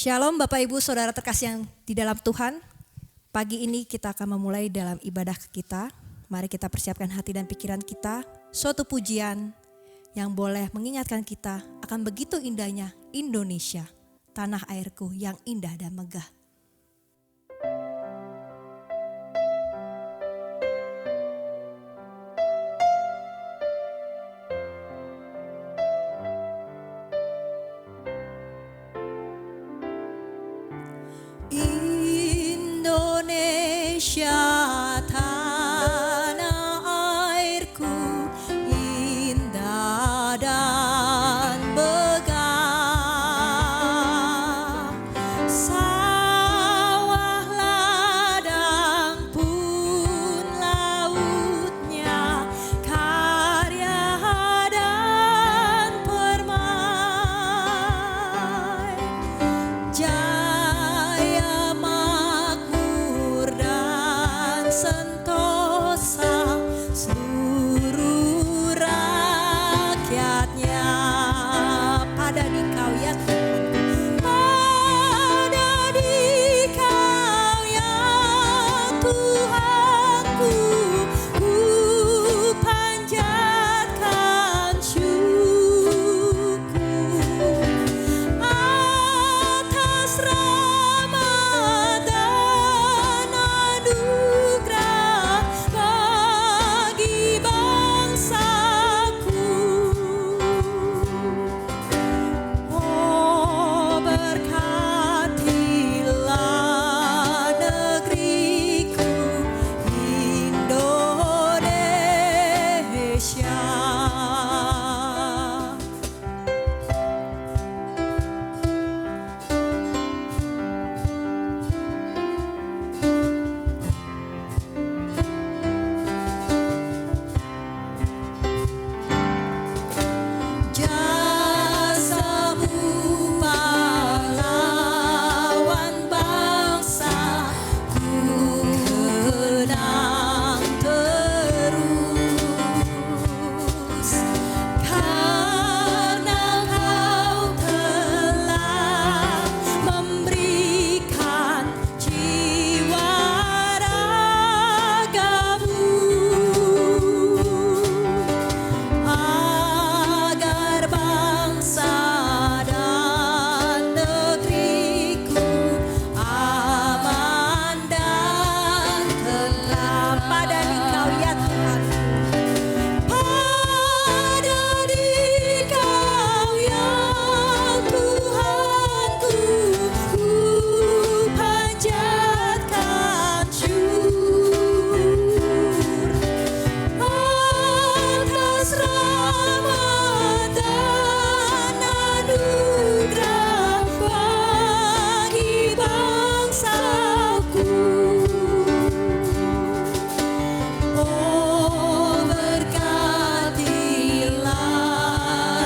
Shalom Bapak Ibu Saudara terkasih yang di dalam Tuhan. Pagi ini kita akan memulai dalam ibadah kita. Mari kita persiapkan hati dan pikiran kita. Suatu pujian yang boleh mengingatkan kita akan begitu indahnya Indonesia. Tanah airku yang indah dan megah. Indonesia tanah airku indah dan megah, sawah ladang pun lautnya karya dan permai. Jaya makmur dan sentosa seluruh rakyatnya. Pada Dikau ya Tuhan, pada Dikau ya Tuhanku, ku panjatkan syukur atas rahmat dan anugerah bagi bangsaku. Oh, berkatilah negeriku Indonesia. Jasamu pahlawan bangsa ku kenang terus, karena Kau telah memberikan jiwa ragamu agar bangsa dan negeriku aman dan tentram. Pada Dikau ya Tuhan, pada Dikau ya Tuhanku, ku panjatkan syukur atas rahmat dan anugerah bagi bangsaku. Oh, berkatilah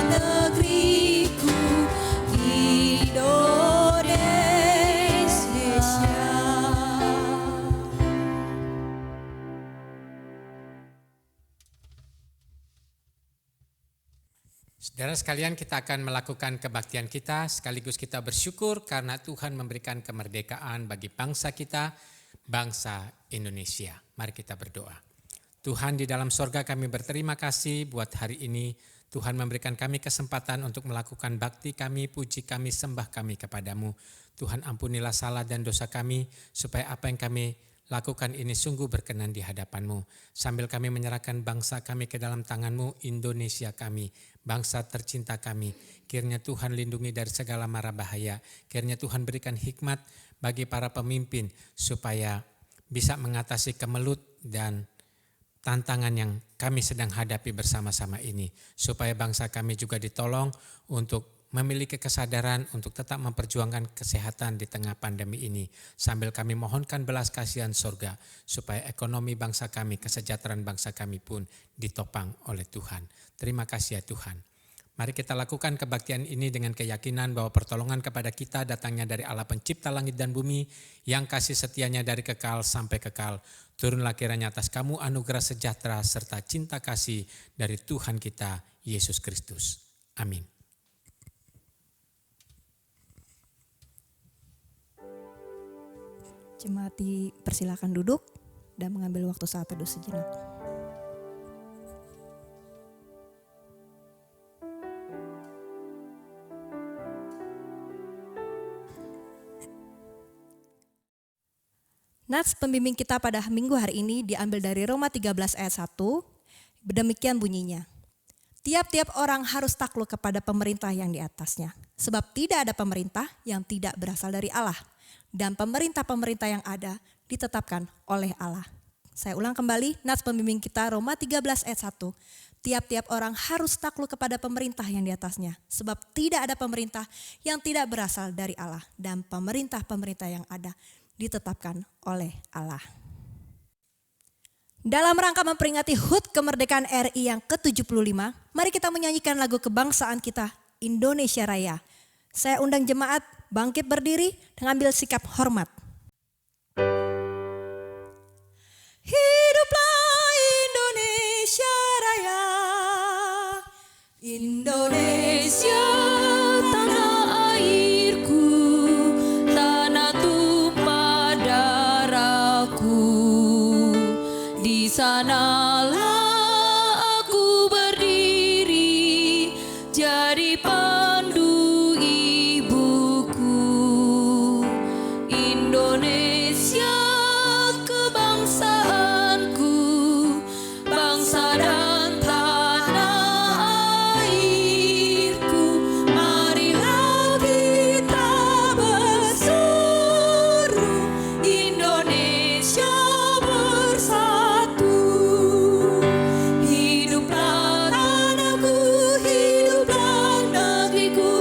negeriku Indonesia. Saudara sekalian, kita akan melakukan kebaktian kita sekaligus kita bersyukur karena Tuhan memberikan kemerdekaan bagi bangsa kita, bangsa Indonesia. Mari kita berdoa. Tuhan di dalam sorga, kami berterima kasih buat hari ini. Tuhan memberikan kami kesempatan untuk melakukan bakti kami, puji kami, sembah kami kepadamu. Tuhan ampunilah salah dan dosa kami supaya apa yang kami lakukan ini sungguh berkenan di hadapan-Mu. Sambil kami menyerahkan bangsa kami ke dalam tangan-Mu, Indonesia kami, bangsa tercinta kami. Kiranya Tuhan lindungi dari segala mara bahaya. Kiranya Tuhan berikan hikmat bagi para pemimpin supaya bisa mengatasi kemelut dan tantangan yang kami sedang hadapi bersama-sama ini. Supaya bangsa kami juga ditolong untuk memiliki kesadaran untuk tetap memperjuangkan kesehatan di tengah pandemi ini. Sambil kami mohonkan belas kasihan surga supaya ekonomi bangsa kami, kesejahteraan bangsa kami pun ditopang oleh Tuhan. Terima kasih ya Tuhan. Mari kita lakukan kebaktian ini dengan keyakinan bahwa pertolongan kepada kita datangnya dari Allah pencipta langit dan bumi yang kasih setianya dari kekal sampai kekal. Turunlah kiranya atas kamu anugerah sejahtera serta cinta kasih dari Tuhan kita Yesus Kristus. Amin. Jemaat dipersilakan duduk dan mengambil waktu saat teduh sejenak. Nats pembimbing kita pada minggu hari ini diambil dari Roma 13 ayat 1. Demikian bunyinya. Tiap-tiap orang harus takluk kepada pemerintah yang di atasnya. Sebab tidak ada pemerintah yang tidak berasal dari Allah. Dan pemerintah-pemerintah yang ada ditetapkan oleh Allah. Saya ulang kembali, nats pembimbing kita Roma 13 ayat 1. Tiap-tiap orang harus takluk kepada pemerintah yang di atasnya. Sebab tidak ada pemerintah yang tidak berasal dari Allah. Dan pemerintah-pemerintah yang ada ditetapkan oleh Allah. Dalam rangka memperingati HUT kemerdekaan RI yang ke-75, mari kita menyanyikan lagu kebangsaan kita, Indonesia Raya. Saya undang jemaat bangkit berdiri dan ambil sikap hormat. Hiduplah Indonesia Raya, Indonesia tanah airku, tanah tumpah darahku. Di sanalah aku berdiri, jadi pandu ibuku. Indonesia kebangsaanku, bangsa dan tanah airku. Marilah kita bersuru, Indonesia bersatu. Hiduplah tanahku, hiduplah negeriku,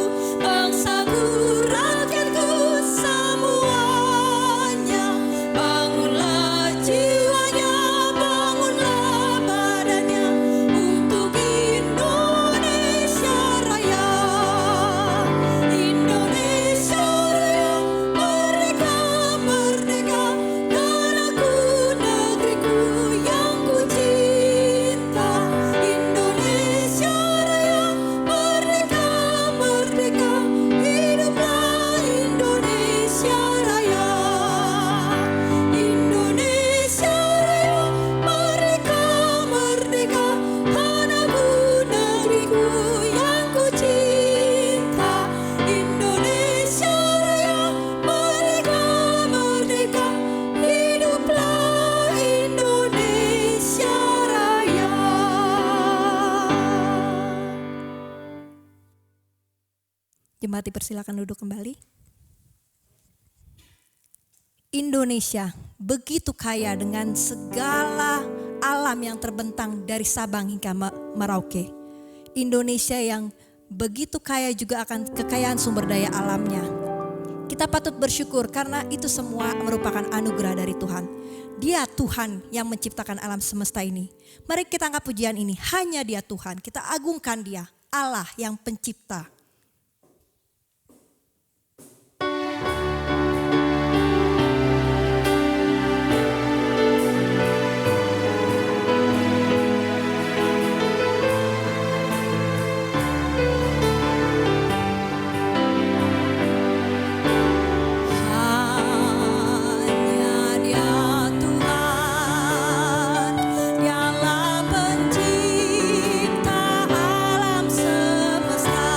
bangsaku, rakyatku semuanya. Bangunlah jiwanya, bangunlah badannya untuk Indonesia Raya. Indonesia Raya, merdeka, merdeka, tanahku, negeriku yang ku cinta. Indonesia Raya, merdeka, merdeka, hiduplah Indonesia Raya. Indonesia Raya, merdeka, merdeka, tanahku, negeriku yang ku cinta. Indonesia Raya, merdeka, merdeka, hiduplah Indonesia Raya. Jemaat dipersilakan duduk kembali. Indonesia begitu kaya dengan segala alam yang terbentang dari Sabang hingga Merauke. Indonesia yang begitu kaya juga akan kekayaan sumber daya alamnya. Kita patut bersyukur karena itu semua merupakan anugerah dari Tuhan. Dia Tuhan yang menciptakan alam semesta ini. Mari kita angkat pujian ini, hanya Dia Tuhan. Kita agungkan Dia, Allah yang pencipta. Hanya Dia Tuhan, Dialah pencipta alam semesta.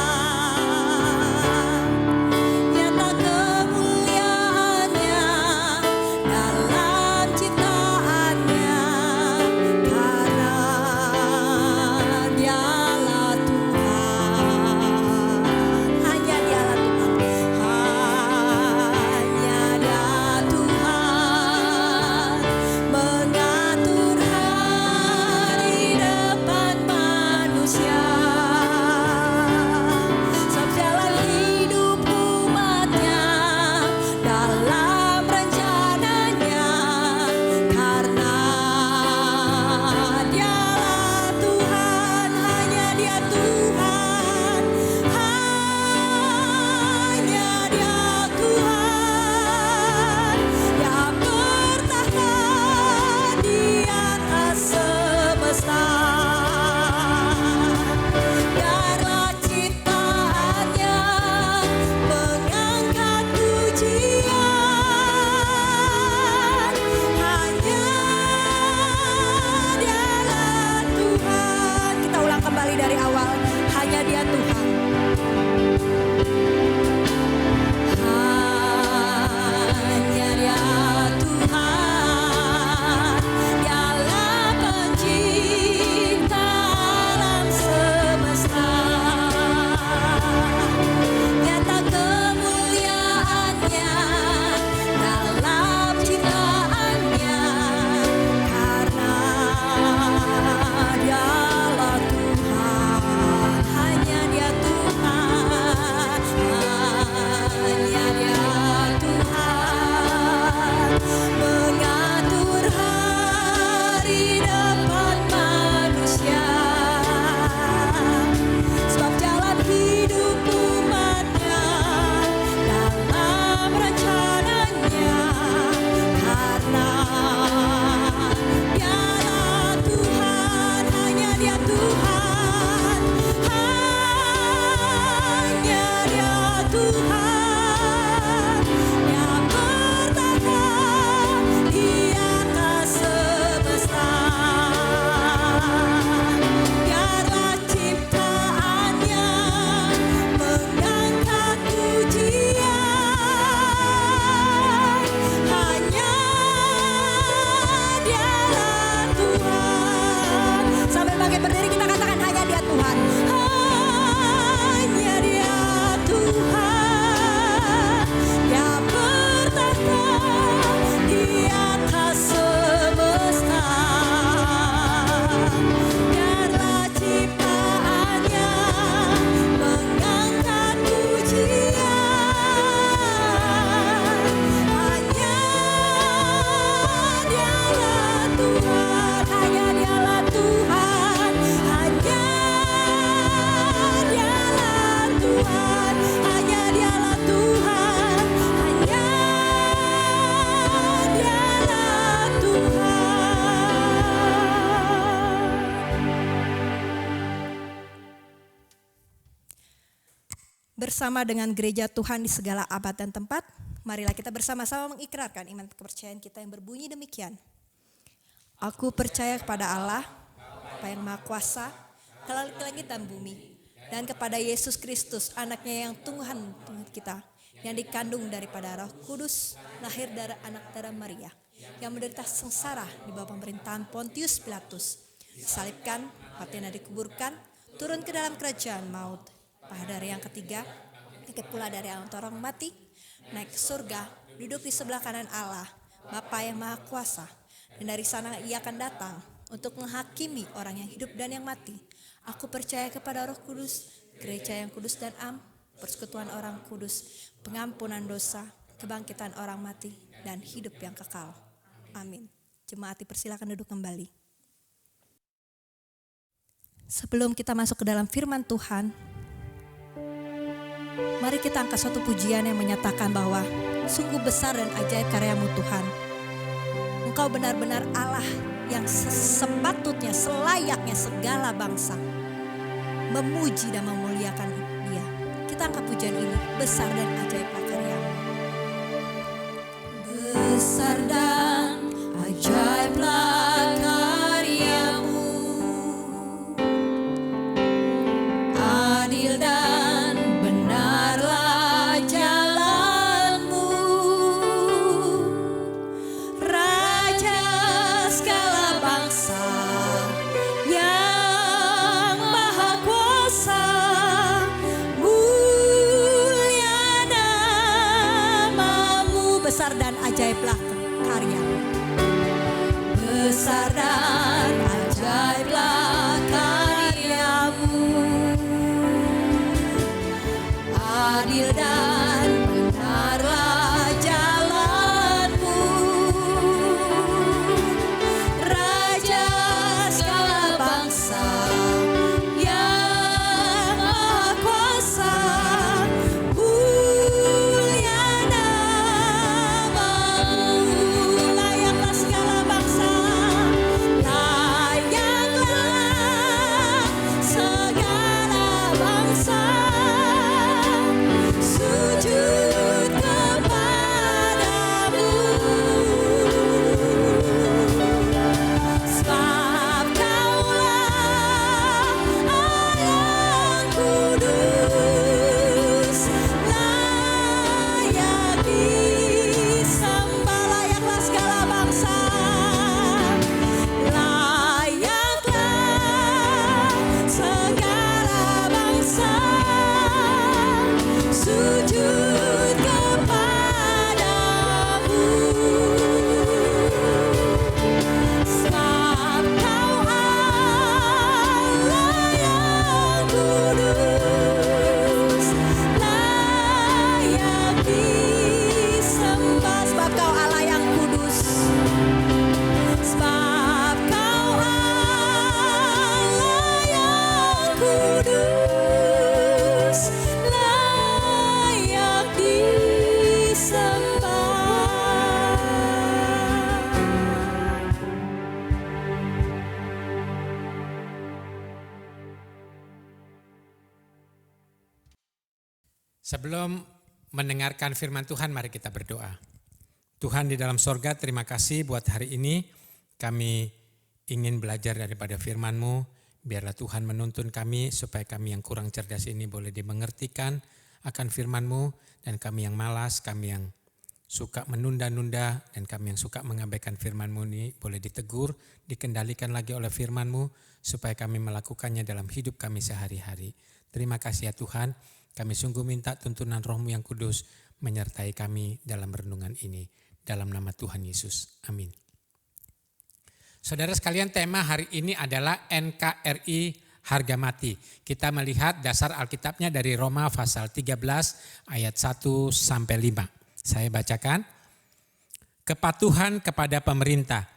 bersama dengan gereja Tuhan di segala abad dan tempat, marilah kita bersama-sama mengikrarkan iman kepercayaan kita yang berbunyi demikian. Aku percaya kepada Allah, Bapa yang Maha Kuasa, Khalik langit dan bumi, dan kepada Yesus Kristus, anaknya yang Tuhan kita, yang dikandung daripada Roh Kudus, lahir dari anak darah Maria, yang menderita sengsara di bawah pemerintahan Pontius Pilatus, disalibkan, mati dan dikuburkan, turun ke dalam kerajaan maut, pada hari yang ketiga, bangkit pula dari antara orang mati, naik ke surga, duduk di sebelah kanan Allah, Bapa yang Maha Kuasa, dan dari sana ia akan datang untuk menghakimi orang yang hidup dan yang mati. Aku percaya kepada Roh Kudus, gereja yang kudus dan am, persekutuan orang kudus, pengampunan dosa, kebangkitan orang mati, dan hidup yang kekal. Amin. Jemaat dipersilakan duduk kembali. Sebelum kita masuk ke dalam firman Tuhan, mari kita angkat suatu pujian yang menyatakan bahwa sungguh besar dan ajaib karya-Mu Tuhan. Engkau benar-benar Allah yang sepatutnya, selayaknya segala bangsa memuji dan memuliakan Dia. Kita angkat pujian ini, besar dan ajaiblah karya-Mu. Besar dan ajaiblah karya-Mu, adil dan benarlah jalan-Mu, Raja segala bangsa yang Maha Kuasa, mulia nama-Mu. Besar dan ajaiblah karya-Mu. Besar dan ajaiblah karya-Mu, adil dan benarlah jalan-Mu, Raja segala bangsa yang Maha Kuasa, mulia nama-Mu. Layaklah segala bangsa, layaklah segala bangsa sujud kepadamu, sebab Kaulah Allah kudus, layak disembah. Layaklah segala bangsa, layaklah segala bangsa sujud kepadamu, sebab Kau Allah yang kudus, layak disembah. Sebab Kau Allah yang kudus, sebab Kau Allah yang kudus, layak disembah. Sebelum mendengarkan firman Tuhan, mari kita berdoa. Tuhan di dalam sorga, terima kasih buat hari ini. Kami ingin belajar daripada firman-Mu. Biarlah Tuhan menuntun kami supaya kami yang kurang cerdas ini boleh dimengertikan akan firman-Mu. Dan kami yang malas, kami yang suka menunda-nunda, dan kami yang suka mengabaikan firman-Mu ini boleh ditegur, dikendalikan lagi oleh firman-Mu supaya kami melakukannya dalam hidup kami sehari-hari. Terima kasih ya Tuhan. Kami sungguh minta tuntunan Roh-Mu yang kudus menyertai kami dalam renungan ini. Dalam nama Tuhan Yesus. Amin. Saudara sekalian, tema hari ini adalah NKRI harga mati. Kita melihat dasar Alkitabnya dari Roma pasal 13 ayat 1 sampai 5. Saya bacakan. Kepatuhan kepada pemerintah.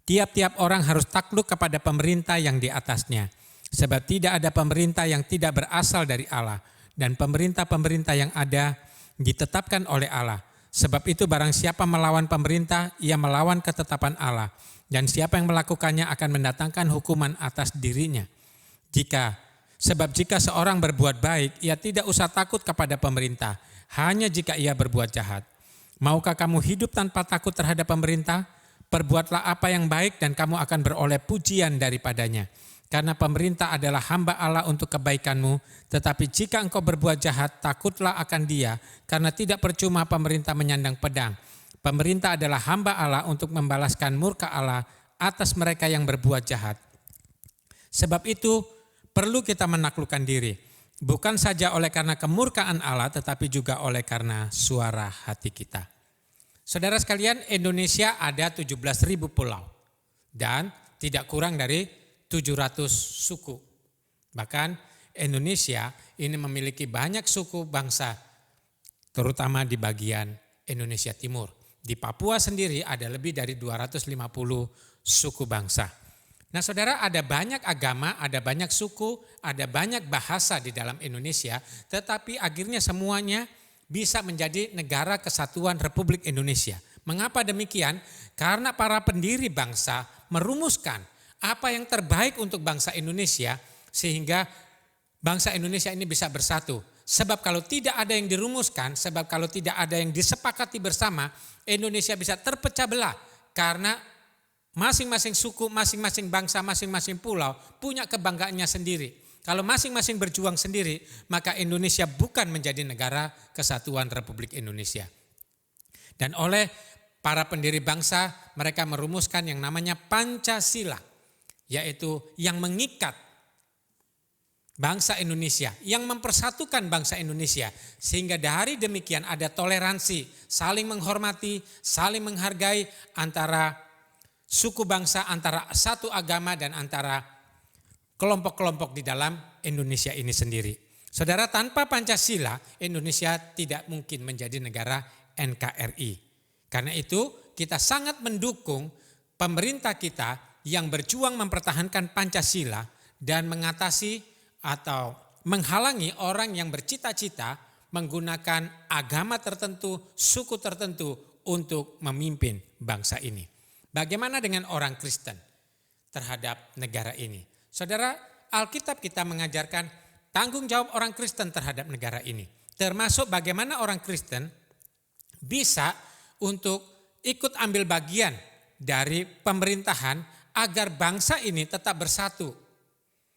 Tiap-tiap orang harus takluk kepada pemerintah yang di atasnya. Sebab tidak ada pemerintah yang tidak berasal dari Allah. Dan pemerintah-pemerintah yang ada ditetapkan oleh Allah. Sebab itu barang siapa melawan pemerintah, ia melawan ketetapan Allah. Dan siapa yang melakukannya akan mendatangkan hukuman atas dirinya. Jika Sebab jika seorang berbuat baik, ia tidak usah takut kepada pemerintah, hanya jika ia berbuat jahat. Maukah kamu hidup tanpa takut terhadap pemerintah? Perbuatlah apa yang baik dan kamu akan beroleh pujian daripadanya. Karena pemerintah adalah hamba Allah untuk kebaikanmu, tetapi jika engkau berbuat jahat, takutlah akan dia, karena tidak percuma pemerintah menyandang pedang. Pemerintah adalah hamba Allah untuk membalaskan murka Allah atas mereka yang berbuat jahat. Sebab itu, perlu kita menaklukkan diri, bukan saja oleh karena kemurkaan Allah, tetapi juga oleh karena suara hati kita. Saudara sekalian, Indonesia ada 17.000 pulau dan tidak kurang dari 700 suku. Bahkan Indonesia ini memiliki banyak suku bangsa, terutama di bagian Indonesia Timur. Di Papua sendiri ada lebih dari 250 suku bangsa. Nah saudara, ada banyak agama, ada banyak suku, ada banyak bahasa di dalam Indonesia, tetapi akhirnya semuanya bisa menjadi negara kesatuan Republik Indonesia. Mengapa demikian? Karena para pendiri bangsa merumuskan apa yang terbaik untuk bangsa Indonesia sehingga bangsa Indonesia ini bisa bersatu. Sebab kalau tidak ada yang dirumuskan, sebab kalau tidak ada yang disepakati bersama, Indonesia bisa terpecah belah karena masing-masing suku, masing-masing bangsa, masing-masing pulau punya kebanggaannya sendiri. Kalau masing-masing berjuang sendiri, maka Indonesia bukan menjadi negara kesatuan Republik Indonesia. Dan oleh para pendiri bangsa, mereka merumuskan yang namanya Pancasila, yaitu yang mengikat bangsa Indonesia, yang mempersatukan bangsa Indonesia. Sehingga dari demikian ada toleransi, saling menghormati, saling menghargai antara suku bangsa, antara satu agama dan antara kelompok-kelompok di dalam Indonesia ini sendiri. Saudara, tanpa Pancasila Indonesia tidak mungkin menjadi negara NKRI. Karena itu kita sangat mendukung pemerintah kita yang berjuang mempertahankan Pancasila dan mengatasi atau menghalangi orang yang bercita-cita menggunakan agama tertentu, suku tertentu untuk memimpin bangsa ini. Bagaimana dengan orang Kristen terhadap negara ini? Saudara, Alkitab kita mengajarkan tanggung jawab orang Kristen terhadap negara ini. Termasuk bagaimana orang Kristen bisa untuk ikut ambil bagian dari pemerintahan agar bangsa ini tetap bersatu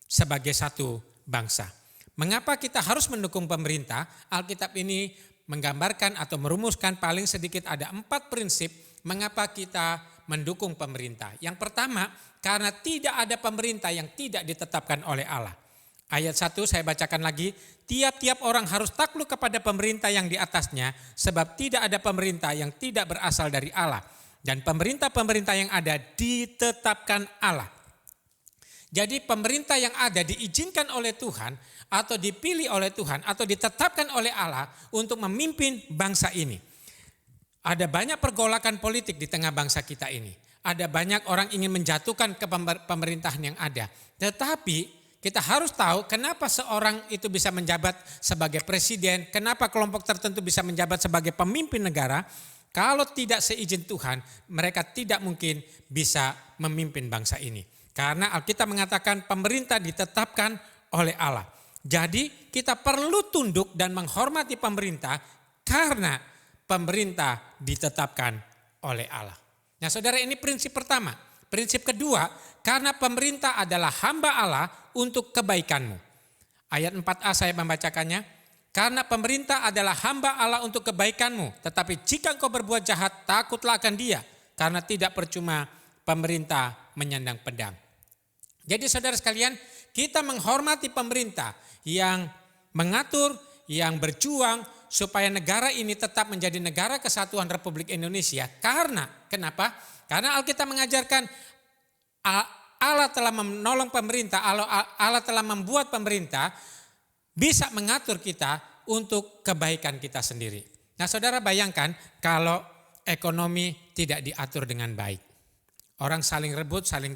sebagai satu bangsa. Mengapa kita harus mendukung pemerintah? Alkitab ini menggambarkan atau merumuskan paling sedikit ada 4 prinsip mengapa kita mendukung pemerintah. Yang pertama, karena tidak ada pemerintah yang tidak ditetapkan oleh Allah. Ayat 1 saya bacakan lagi, tiap-tiap orang harus takluk kepada pemerintah yang di atasnya, sebab tidak ada pemerintah yang tidak berasal dari Allah. Dan pemerintah-pemerintah yang ada ditetapkan Allah. Jadi pemerintah yang ada diizinkan oleh Tuhan atau dipilih oleh Tuhan atau ditetapkan oleh Allah untuk memimpin bangsa ini. Ada banyak pergolakan politik di tengah bangsa kita ini. Ada banyak orang ingin menjatuhkan ke pemerintahan yang ada. Tetapi kita harus tahu kenapa seorang itu bisa menjabat sebagai presiden, kenapa kelompok tertentu bisa menjabat sebagai pemimpin negara. Kalau tidak seizin Tuhan, mereka tidak mungkin bisa memimpin bangsa ini. Karena Alkitab mengatakan pemerintah ditetapkan oleh Allah. Jadi kita perlu tunduk dan menghormati pemerintah karena pemerintah ditetapkan oleh Allah. Nah saudara, ini prinsip pertama. Prinsip kedua, karena pemerintah adalah hamba Allah untuk kebaikanmu. Ayat 4a saya membacakannya. Karena pemerintah adalah hamba Allah untuk kebaikanmu. Tetapi jika engkau berbuat jahat, takutlah akan dia. Karena tidak percuma pemerintah menyandang pedang. Jadi saudara sekalian, kita menghormati pemerintah yang mengatur, yang berjuang supaya negara ini tetap menjadi negara kesatuan Republik Indonesia. Karena, kenapa? Karena Alkitab mengajarkan Allah telah menolong pemerintah, Allah telah membuat pemerintah bisa mengatur kita untuk kebaikan kita sendiri. Nah saudara, bayangkan kalau ekonomi tidak diatur dengan baik. Orang saling rebut, saling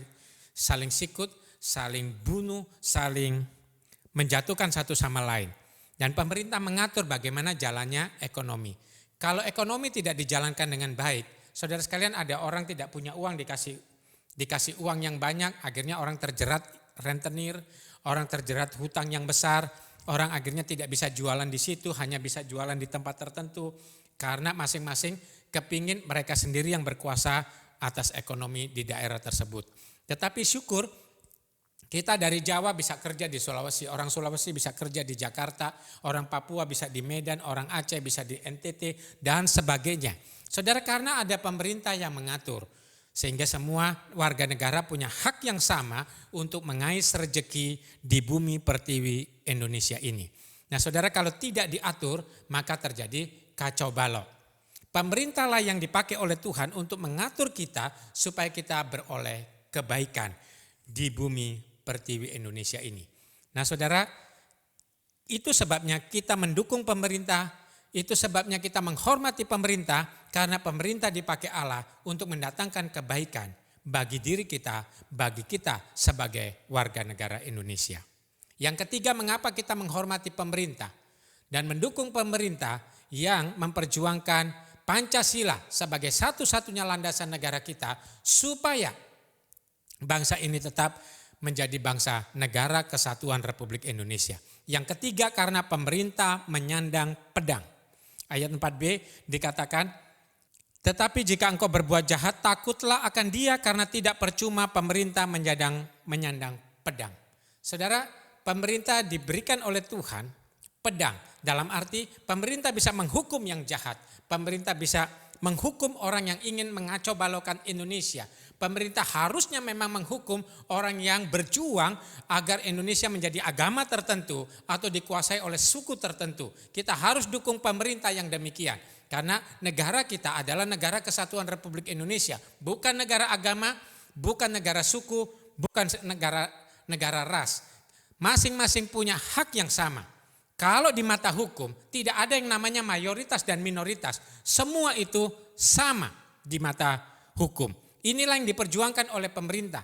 sikut, saling bunuh, saling menjatuhkan satu sama lain. Dan pemerintah mengatur bagaimana jalannya ekonomi. Kalau ekonomi tidak dijalankan dengan baik, saudara sekalian, ada orang tidak punya uang, dikasih uang yang banyak, akhirnya orang terjerat rentenir, orang terjerat hutang yang besar, orang akhirnya tidak bisa jualan di situ, hanya bisa jualan di tempat tertentu karena masing-masing kepingin mereka sendiri yang berkuasa atas ekonomi di daerah tersebut. Tetapi syukur kita dari Jawa bisa kerja di Sulawesi, orang Sulawesi bisa kerja di Jakarta, orang Papua bisa di Medan, orang Aceh bisa di NTT dan sebagainya. Saudara, karena ada pemerintah yang mengatur sehingga semua warga negara punya hak yang sama untuk mengais rezeki di bumi pertiwi Indonesia ini. Nah saudara, kalau tidak diatur maka terjadi kacau balau. Pemerintahlah yang dipakai oleh Tuhan untuk mengatur kita supaya kita beroleh kebaikan di bumi pertiwi Indonesia ini. Nah saudara, itu sebabnya kita mendukung pemerintah, itu sebabnya kita menghormati pemerintah, karena pemerintah dipakai Allah untuk mendatangkan kebaikan bagi diri kita, bagi kita sebagai warga negara Indonesia. Yang ketiga, mengapa kita menghormati pemerintah dan mendukung pemerintah yang memperjuangkan Pancasila sebagai satu-satunya landasan negara kita supaya bangsa ini tetap menjadi bangsa negara kesatuan Republik Indonesia. Yang ketiga, karena pemerintah menyandang pedang. Ayat 4b dikatakan, tetapi jika engkau berbuat jahat, takutlah akan dia karena tidak percuma pemerintah menyandang pedang. Saudara, pemerintah diberikan oleh Tuhan pedang. Dalam arti pemerintah bisa menghukum yang jahat. Pemerintah bisa menghukum orang yang ingin mengacau balaukan Indonesia. Pemerintah harusnya memang menghukum orang yang berjuang agar Indonesia menjadi agama tertentu atau dikuasai oleh suku tertentu. Kita harus dukung pemerintah yang demikian. Karena negara kita adalah negara kesatuan Republik Indonesia. Bukan negara agama, bukan negara suku, bukan negara ras. Masing-masing punya hak yang sama. Kalau di mata hukum tidak ada yang namanya mayoritas dan minoritas. Semua itu sama di mata hukum. Inilah yang diperjuangkan oleh pemerintah.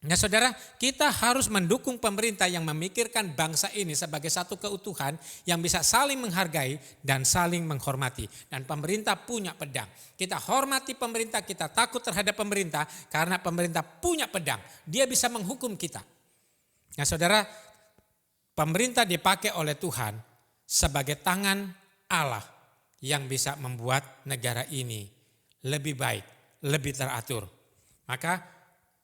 Nah saudara, kita harus mendukung pemerintah yang memikirkan bangsa ini sebagai satu keutuhan yang bisa saling menghargai dan saling menghormati. Dan pemerintah punya pedang. Kita hormati pemerintah, kita takut terhadap pemerintah karena pemerintah punya pedang. Dia bisa menghukum kita. Nah saudara, pemerintah dipakai oleh Tuhan sebagai tangan Allah yang bisa membuat negara ini lebih baik, lebih teratur. Maka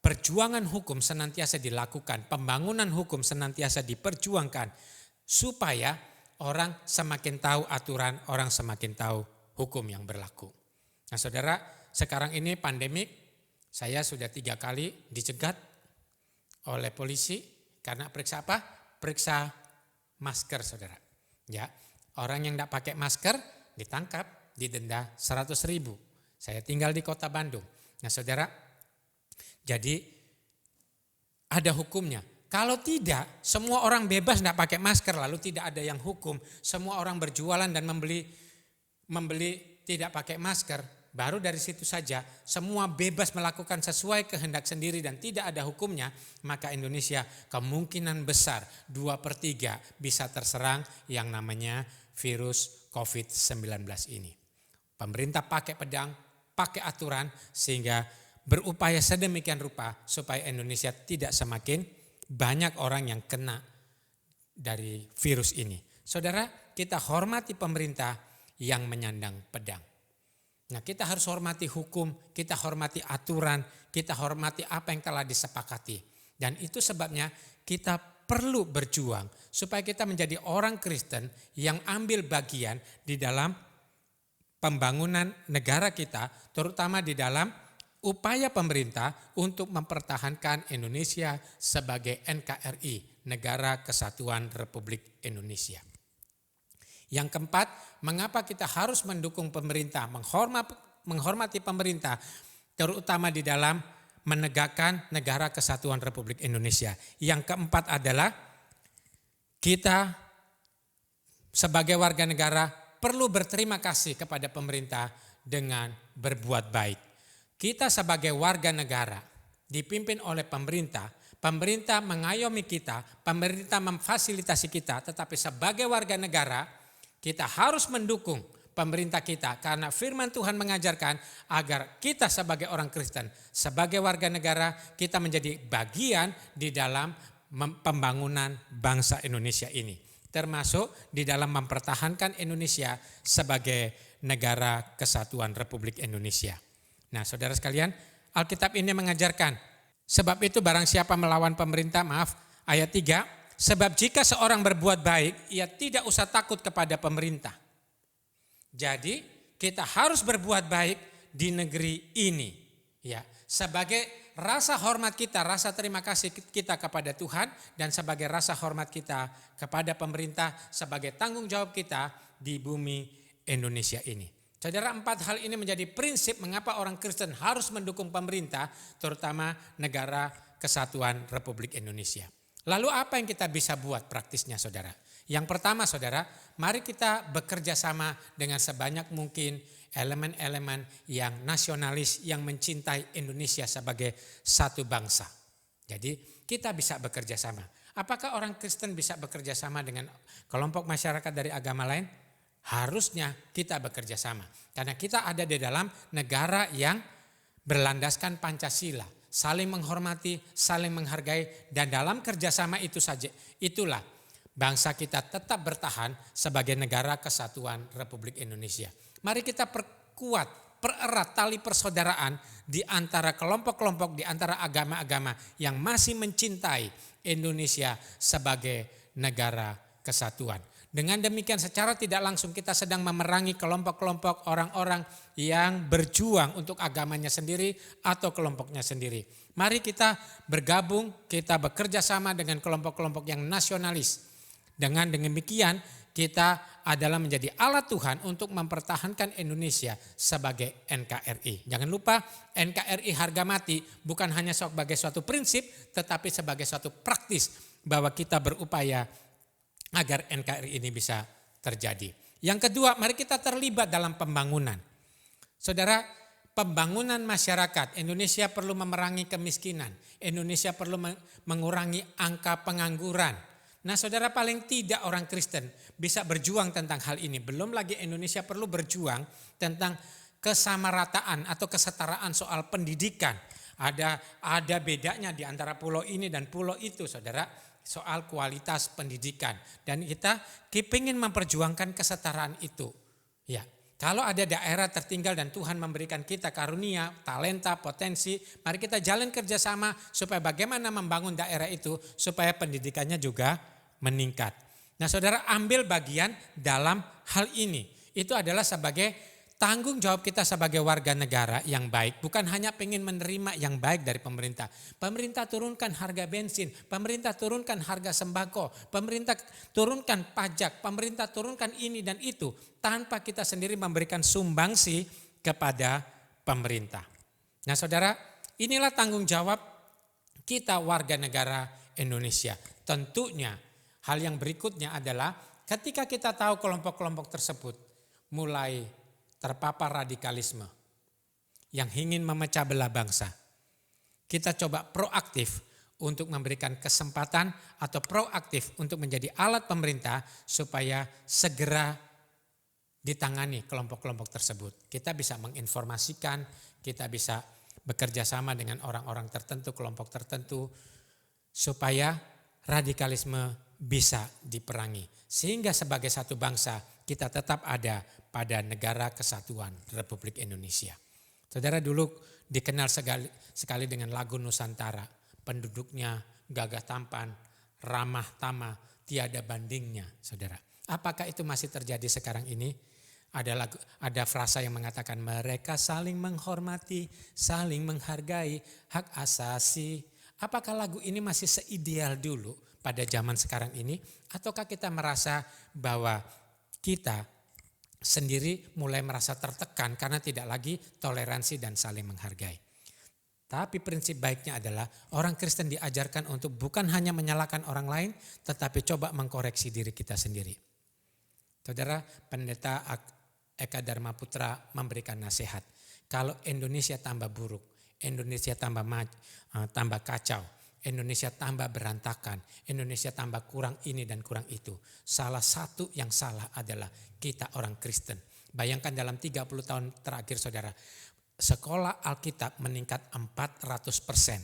perjuangan hukum senantiasa dilakukan, pembangunan hukum senantiasa diperjuangkan supaya orang semakin tahu aturan, orang semakin tahu hukum yang berlaku. Nah saudara, sekarang ini pandemik, saya sudah 3 kali dicegat oleh polisi karena periksa apa? Periksa masker saudara. Ya, orang yang tidak pakai masker ditangkap, didenda 100.000. Saya tinggal di kota Bandung. Nah saudara, jadi ada hukumnya. Kalau tidak, semua orang bebas tidak pakai masker lalu tidak ada yang hukum. Semua orang berjualan dan membeli tidak pakai masker. Baru dari situ saja semua bebas melakukan sesuai kehendak sendiri dan tidak ada hukumnya. Maka Indonesia kemungkinan besar 2/3 bisa terserang yang namanya virus COVID-19 ini. Pemerintah pakai pedang, pakai aturan sehingga berupaya sedemikian rupa supaya Indonesia tidak semakin banyak orang yang kena dari virus ini. Saudara, kita hormati pemerintah yang menyandang pedang. Nah, kita harus hormati hukum, kita hormati aturan, kita hormati apa yang telah disepakati. Dan itu sebabnya kita perlu berjuang supaya kita menjadi orang Kristen yang ambil bagian di dalam pembangunan negara kita, terutama di dalam upaya pemerintah untuk mempertahankan Indonesia sebagai NKRI, Negara Kesatuan Republik Indonesia. Yang keempat, mengapa kita harus mendukung pemerintah, menghormati pemerintah, terutama di dalam menegakkan Negara Kesatuan Republik Indonesia. Yang keempat adalah kita sebagai warga negara perlu berterima kasih kepada pemerintah dengan berbuat baik. Kita sebagai warga negara dipimpin oleh pemerintah, pemerintah mengayomi kita, pemerintah memfasilitasi kita, tetapi sebagai warga negara kita harus mendukung pemerintah kita karena firman Tuhan mengajarkan agar kita sebagai orang Kristen, sebagai warga negara kita menjadi bagian di dalam pembangunan bangsa Indonesia ini. Termasuk di dalam mempertahankan Indonesia sebagai negara kesatuan Republik Indonesia. Nah, saudara sekalian, Alkitab ini mengajarkan, sebab itu barang siapa melawan pemerintah, ayat 3, sebab jika seorang berbuat baik, ia tidak usah takut kepada pemerintah. Jadi, kita harus berbuat baik di negeri ini. Ya, sebagai rasa hormat kita, rasa terima kasih kita kepada Tuhan, dan sebagai rasa hormat kita kepada pemerintah, sebagai tanggung jawab kita di bumi Indonesia ini. Saudara, 4 hal ini menjadi prinsip mengapa orang Kristen harus mendukung pemerintah, terutama negara kesatuan Republik Indonesia. Lalu apa yang kita bisa buat praktisnya, saudara? Yang pertama, saudara, mari kita bekerja sama dengan sebanyak mungkin elemen-elemen yang nasionalis, yang mencintai Indonesia sebagai satu bangsa. Jadi kita bisa bekerja sama. Apakah orang Kristen bisa bekerja sama dengan kelompok masyarakat dari agama lain? Harusnya kita bekerja sama. Karena kita ada di dalam negara yang berlandaskan Pancasila. Saling menghormati, saling menghargai, dan dalam kerjasama itu saja, itulah bangsa kita tetap bertahan sebagai negara kesatuan Republik Indonesia. Mari kita perkuat, pererat tali persaudaraan di antara kelompok-kelompok, di antara agama-agama yang masih mencintai Indonesia sebagai negara kesatuan. Dengan demikian secara tidak langsung kita sedang memerangi kelompok-kelompok orang-orang yang berjuang untuk agamanya sendiri atau kelompoknya sendiri. Mari kita bergabung, kita bekerja sama dengan kelompok-kelompok yang nasionalis. Dengan demikian kita adalah menjadi alat Tuhan untuk mempertahankan Indonesia sebagai NKRI. Jangan lupa NKRI harga mati bukan hanya sebagai suatu prinsip, tetapi sebagai suatu praktis bahwa kita berupaya agar NKRI ini bisa terjadi. Yang kedua, mari kita terlibat dalam pembangunan. Saudara, pembangunan masyarakat, Indonesia perlu memerangi kemiskinan. Indonesia perlu mengurangi angka pengangguran. Nah, saudara, paling tidak orang Kristen bisa berjuang tentang hal ini. Belum lagi Indonesia perlu berjuang tentang kesamarataan atau kesetaraan soal pendidikan. Ada bedanya di antara pulau ini dan pulau itu, saudara, soal kualitas pendidikan. Dan kita ingin memperjuangkan kesetaraan itu. Ya, kalau ada daerah tertinggal dan Tuhan memberikan kita karunia, talenta, potensi, mari kita jalan kerjasama supaya bagaimana membangun daerah itu supaya pendidikannya juga meningkat. Nah, saudara, ambil bagian dalam hal ini. Itu adalah sebagai tanggung jawab kita sebagai warga negara yang baik. Bukan hanya pengen menerima yang baik dari pemerintah. Pemerintah turunkan harga bensin, pemerintah turunkan harga sembako, pemerintah turunkan pajak, pemerintah turunkan ini dan itu. Tanpa kita sendiri memberikan sumbangsi kepada pemerintah. Nah, saudara, inilah tanggung jawab kita warga negara Indonesia. Tentunya hal yang berikutnya adalah ketika kita tahu kelompok-kelompok tersebut mulai terpapar radikalisme yang ingin memecah belah bangsa. Kita coba proaktif untuk memberikan kesempatan atau proaktif untuk menjadi alat pemerintah supaya segera ditangani kelompok-kelompok tersebut. Kita bisa menginformasikan, kita bisa bekerja sama dengan orang-orang tertentu, kelompok tertentu supaya radikalisme bisa diperangi. Sehingga sebagai satu bangsa kita tetap ada pada negara kesatuan Republik Indonesia. Saudara, dulu dikenal sekali dengan lagu Nusantara. Penduduknya gagah tampan, ramah tamah, tiada bandingnya, saudara. Apakah itu masih terjadi sekarang ini? Ada frasa yang mengatakan mereka saling menghormati, saling menghargai hak asasi. Apakah lagu ini masih seideal dulu pada zaman sekarang ini? Ataukah kita merasa bahwa kita sendiri mulai merasa tertekan karena tidak lagi toleransi dan saling menghargai? Tapi prinsip baiknya adalah orang Kristen diajarkan untuk bukan hanya menyalahkan orang lain, tetapi coba mengkoreksi diri kita sendiri. Saudara, Pendeta Eka Dharma Putra memberikan nasihat. Kalau Indonesia tambah buruk, Indonesia tambah kacau, Indonesia tambah berantakan, Indonesia tambah kurang ini dan kurang itu. Salah satu yang salah adalah kita orang Kristen. Bayangkan dalam 30 tahun terakhir, saudara, sekolah Alkitab meningkat 400%.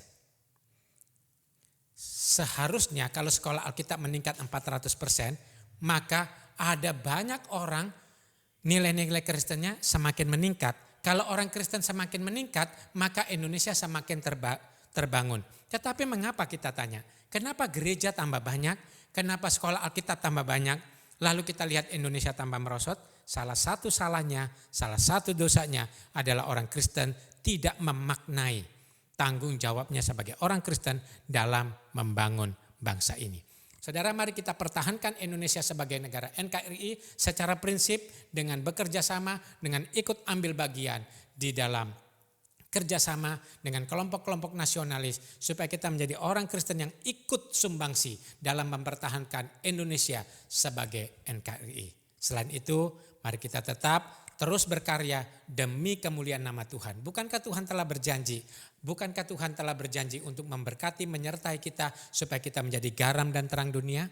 seharusnya kalau sekolah Alkitab meningkat 400%, maka ada banyak orang nilai-nilai Kristennya semakin meningkat. Kalau orang Kristen semakin meningkat, maka Indonesia semakin terbangun. Tetapi mengapa kita tanya? Kenapa gereja tambah banyak? Kenapa sekolah Alkitab tambah banyak? Lalu kita lihat Indonesia tambah merosot. Salah satu salahnya, salah satu dosanya adalah orang Kristen tidak memaknai tanggung jawabnya sebagai orang Kristen dalam membangun bangsa ini. Saudara, mari kita pertahankan Indonesia sebagai negara NKRI secara prinsip dengan bekerja sama, dengan ikut ambil bagian di dalam kerjasama dengan kelompok-kelompok nasionalis supaya kita menjadi orang Kristen yang ikut sumbangsi dalam mempertahankan Indonesia sebagai NKRI. Selain itu, mari kita tetap terus berkarya demi kemuliaan nama Tuhan. Bukankah Tuhan telah berjanji? Bukankah Tuhan telah berjanji untuk memberkati, menyertai kita supaya kita menjadi garam dan terang dunia?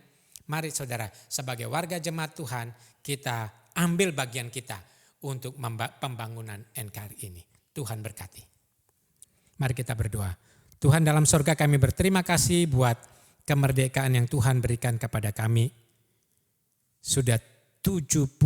Mari saudara, sebagai warga jemaat Tuhan, kita ambil bagian kita untuk pembangunan NKRI ini. Tuhan berkati. Mari kita berdoa. Tuhan, dalam surga kami berterima kasih buat kemerdekaan yang Tuhan berikan kepada kami. Sudah 75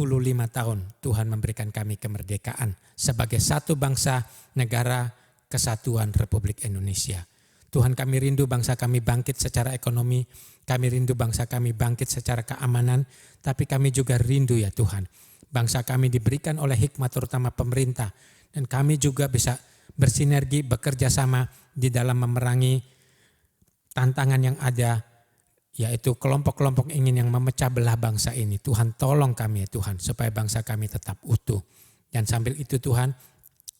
tahun Tuhan memberikan kami kemerdekaan sebagai satu bangsa, negara kesatuan Republik Indonesia. Tuhan, kami rindu bangsa kami bangkit secara ekonomi, kami rindu bangsa kami bangkit secara keamanan, tapi kami juga rindu ya Tuhan, bangsa kami diberikan oleh hikmat terutama pemerintah, dan kami juga bisa bersinergi, bekerja sama di dalam memerangi tantangan yang ada, yaitu kelompok-kelompok ingin yang memecah belah bangsa ini. Tuhan, tolong kami ya Tuhan, supaya bangsa kami tetap utuh. Dan sambil itu Tuhan,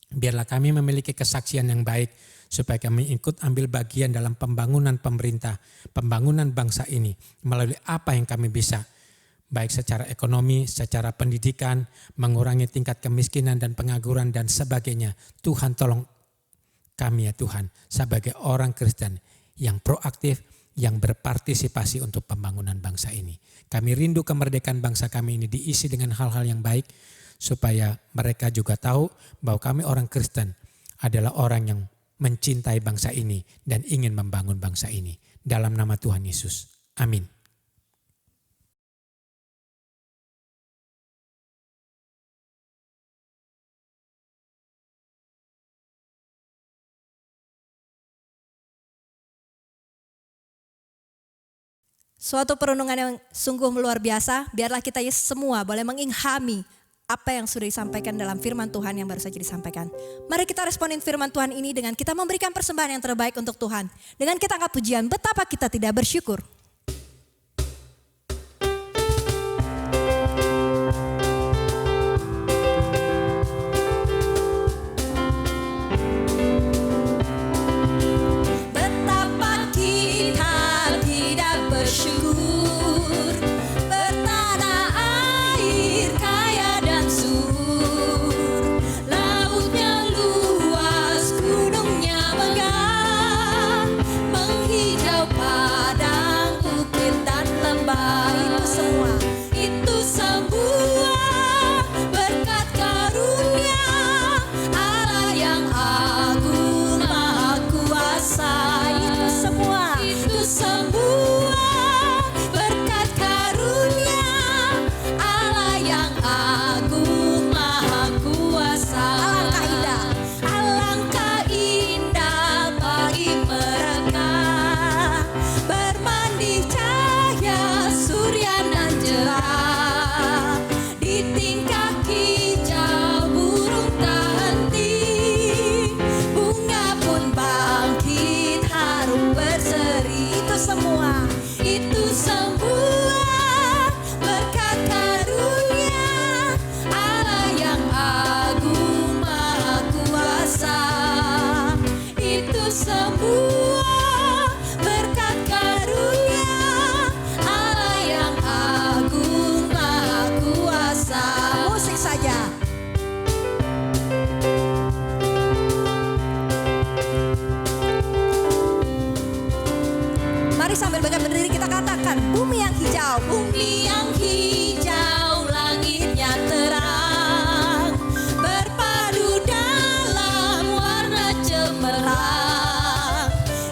biarlah kami memiliki kesaksian yang baik, supaya kami ikut ambil bagian dalam pembangunan pemerintah, pembangunan bangsa ini, melalui apa yang kami bisa, baik secara ekonomi, secara pendidikan, mengurangi tingkat kemiskinan dan pengangguran dan sebagainya. Tuhan, tolong kami ya Tuhan, sebagai orang Kristen yang proaktif, yang berpartisipasi untuk pembangunan bangsa ini. Kami rindu kemerdekaan bangsa kami ini diisi dengan hal-hal yang baik, supaya mereka juga tahu bahwa kami orang Kristen adalah orang yang mencintai bangsa ini dan ingin membangun bangsa ini. Dalam nama Tuhan Yesus. Amin. Suatu perenungan yang sungguh luar biasa. Biarlah kita semua boleh mengilhami apa yang sudah disampaikan dalam firman Tuhan yang baru saja disampaikan. Mari kita responin firman Tuhan ini dengan kita memberikan persembahan yang terbaik untuk Tuhan. Dengan kita angkat pujian, betapa kita tidak bersyukur.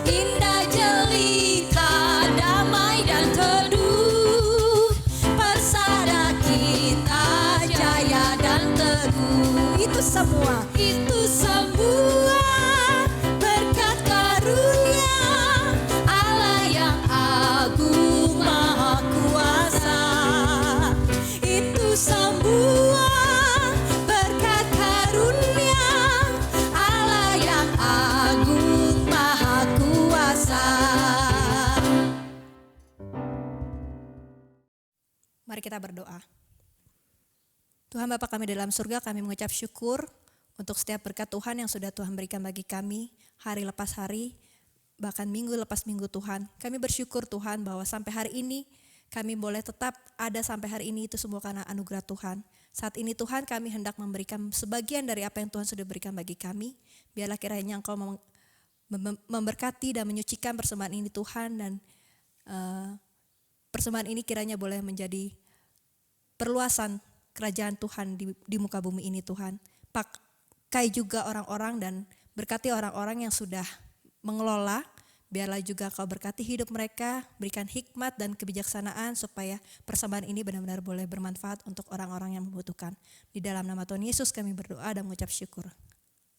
Indah jelita Mari kita berdoa. Tuhan Bapa kami dalam surga, kami mengucap syukur untuk setiap berkat Tuhan yang sudah Tuhan berikan bagi kami hari lepas hari, bahkan minggu lepas minggu Tuhan. Kami bersyukur Tuhan bahwa sampai hari ini kami boleh tetap ada sampai hari ini, itu semua karena anugerah Tuhan. Saat ini Tuhan kami hendak memberikan sebagian dari apa yang Tuhan sudah berikan bagi kami. Biarlah kiranya Engkau memberkati dan menyucikan persembahan ini Tuhan, dan persembahan ini kiranya boleh menjadi perluasan kerajaan Tuhan di muka bumi ini Tuhan. Pakai juga orang-orang dan berkati orang-orang yang sudah mengelola. Biarlah juga Kau berkati hidup mereka, berikan hikmat dan kebijaksanaan supaya persembahan ini benar-benar boleh bermanfaat untuk orang-orang yang membutuhkan. Di dalam nama Tuhan Yesus kami berdoa dan mengucap syukur.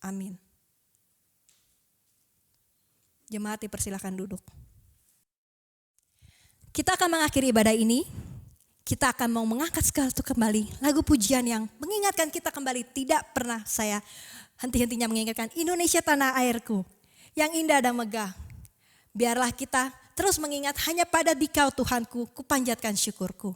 Amin. Jemaat dipersilakan duduk. Kita akan mengakhiri ibadah ini. Kita akan mau mengangkat sekali kembali lagu pujian yang mengingatkan kita kembali. Tidak pernah saya henti-hentinya mengingatkan Indonesia tanah airku yang indah dan megah. Biarlah kita terus mengingat hanya pada Dikau Tuhanku, kupanjatkan syukurku.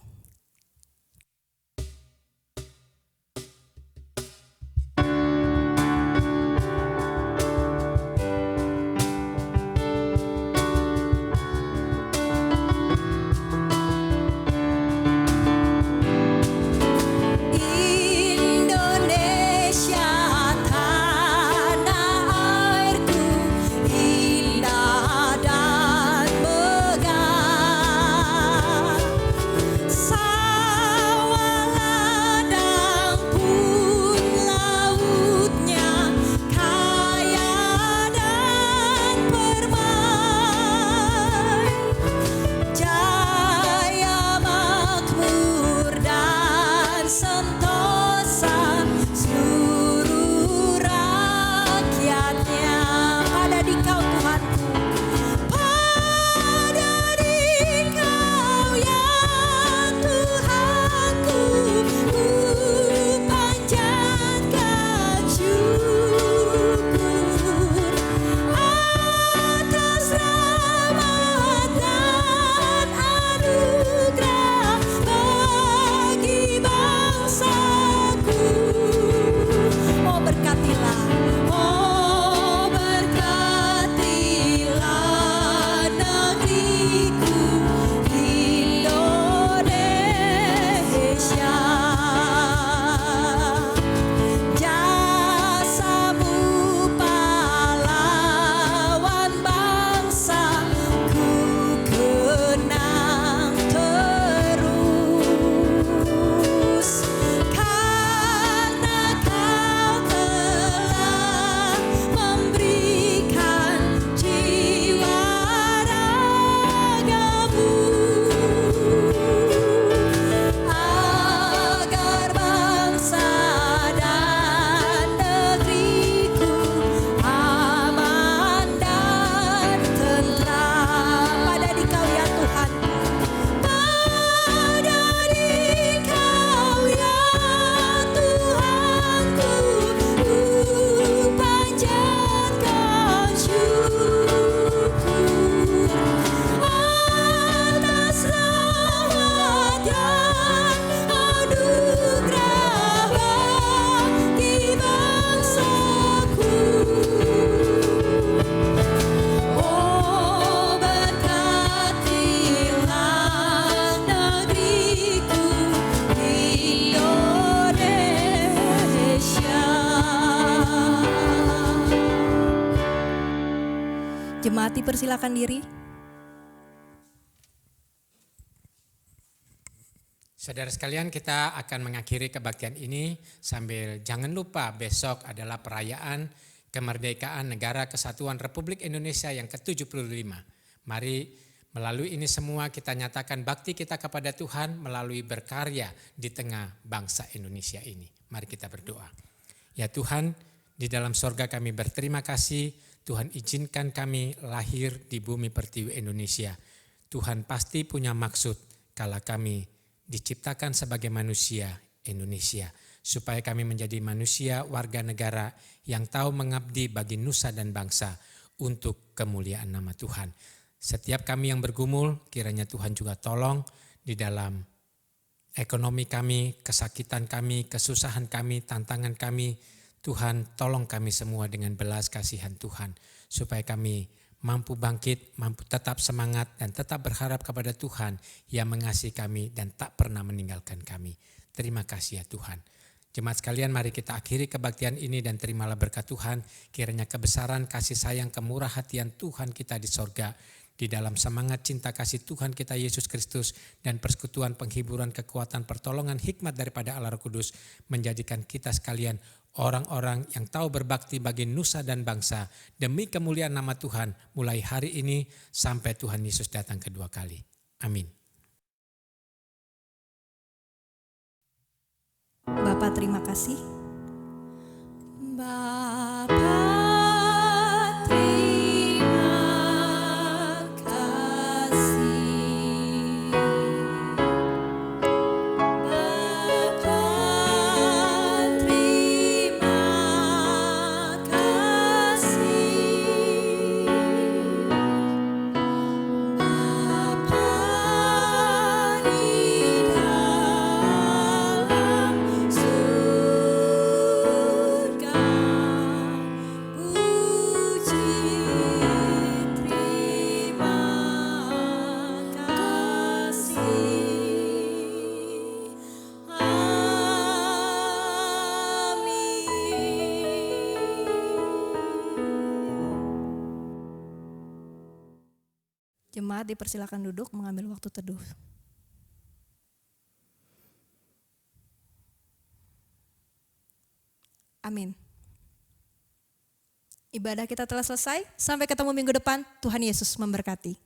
Jemaat dipersilakan diri. Saudara sekalian, kita akan mengakhiri kebaktian ini sambil jangan lupa besok adalah perayaan kemerdekaan Negara Kesatuan Republik Indonesia yang ke-75. Mari melalui ini semua kita nyatakan bakti kita kepada Tuhan melalui berkarya di tengah bangsa Indonesia ini. Mari kita berdoa. Ya Tuhan, di dalam sorga kami berterima kasih, Tuhan izinkan kami lahir di bumi pertiwi Indonesia. Tuhan pasti punya maksud kala kami diciptakan sebagai manusia Indonesia. Supaya kami menjadi manusia warga negara yang tahu mengabdi bagi nusa dan bangsa untuk kemuliaan nama Tuhan. Setiap kami yang bergumul, kiranya Tuhan juga tolong di dalam ekonomi kami, kesakitan kami, kesusahan kami, tantangan kami. Tuhan, tolong kami semua dengan belas kasihan Tuhan, supaya kami mampu bangkit, mampu tetap semangat dan tetap berharap kepada Tuhan yang mengasihi kami dan tak pernah meninggalkan kami. Terima kasih ya Tuhan. Jemaat sekalian, mari kita akhiri kebaktian ini dan terimalah berkat Tuhan. Kiranya kebesaran, kasih sayang, kemurah hatian Tuhan kita di sorga, di dalam semangat cinta kasih Tuhan kita Yesus Kristus dan persekutuan penghiburan kekuatan pertolongan hikmat daripada Allah Roh Kudus menjadikan kita sekalian orang-orang yang tahu berbakti bagi nusa dan bangsa demi kemuliaan nama Tuhan mulai hari ini sampai Tuhan Yesus datang kedua kali. Amin. Bapak terima kasih. Bapak jemaat dipersilakan duduk mengambil waktu teduh. Amin. Ibadah kita telah selesai. Sampai ketemu minggu depan. Tuhan Yesus memberkati.